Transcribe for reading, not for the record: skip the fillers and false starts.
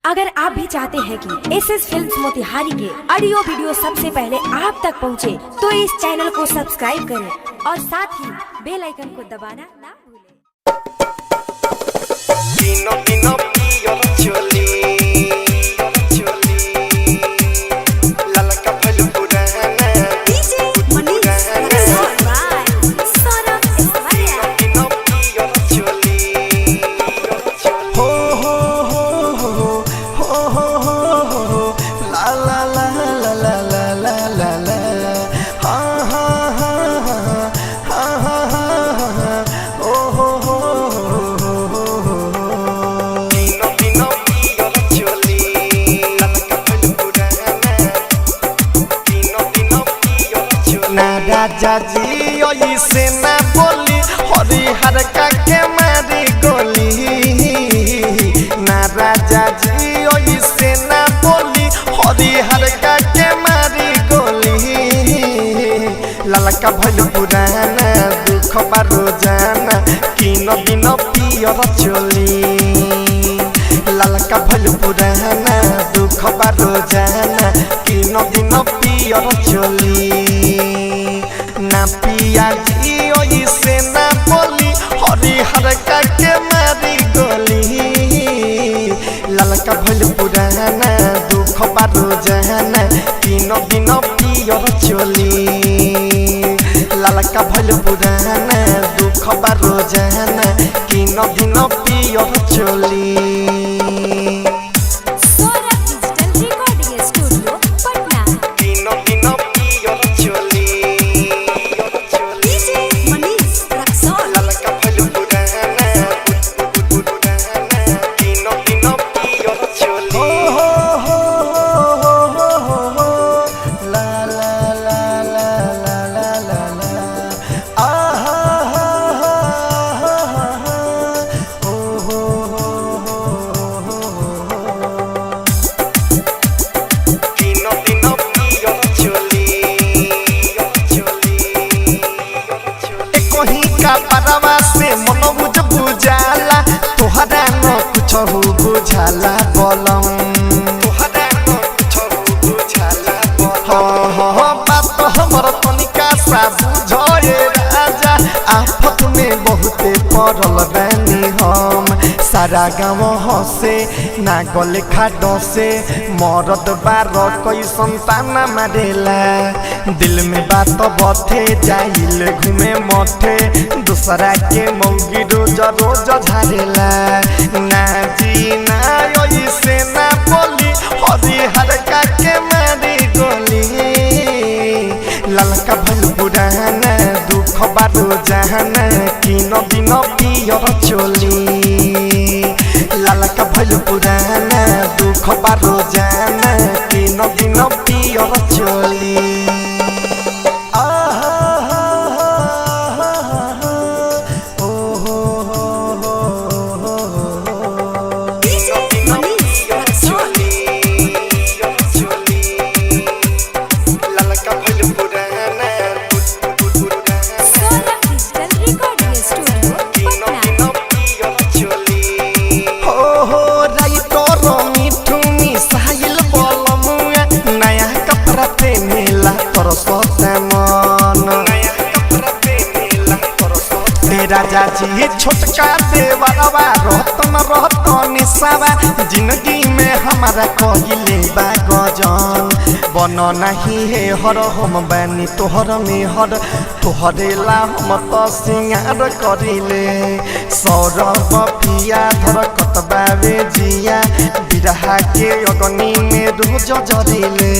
अगर आप भी चाहते हैं कि एसएस फिल्म्स मोतिहारी के ऑडियो वीडियो सबसे पहले आप तक पहुंचे, तो इस चैनल को सब्सक्राइब करें और साथ ही बेल आइकन को दबाना ना भूलें। राजा जी से ना बोली हरिहर का के मारी गोली ना राजा जी से ना बोली हरिहर का के मारी गोली ललका भइल पुराना दुख बा रोजाना तीन दिन पियर चोली ललका भइल पुराना दुख बा रोजाना तीन दिन पियर चोली ना पिया जी से ना बोली हरिहर का के मारी गोली ललका भइल पुराना दुख बा रोजाना तीन दिन पियर चोली ललका भइल पुराना दुख बा रोजाना तीन दिन पियर चोली। परवा से मन बुझ बुझाला तोहरा न कुछ बुझाला बोलम तोहरा न कुछ बुझाला बोलम बात हमर तनिका सा बुझे राजा आफत में बहुते पड़ल बानी हम सारा गाँव हसे ना गले खाडो से मरद बार कोई संतान मारेला दिल में बात बथे जाइल घूमे मठे दूसरा के मौगी रोज रोज झारेला ना जी ना से ना बोली हरिहर का के मारी गोली ललका भइल पुराना दुख बा रोजाना तीन दिन पियर चोली ललका भइल पुराना दुख बा रोजाना तीन दिन पियर चोली। राजा जी छोटका देवरवा रहतन रहतन सावा जिंदगी में हमारा कहले बा गजन बन नहीं है हर हम बानी तोहर में हर तोहरे ला हम तो सिंगार करिले सौरभ पिया धरकत बावे जिया बिरहा के अग्नि में रोज जरिले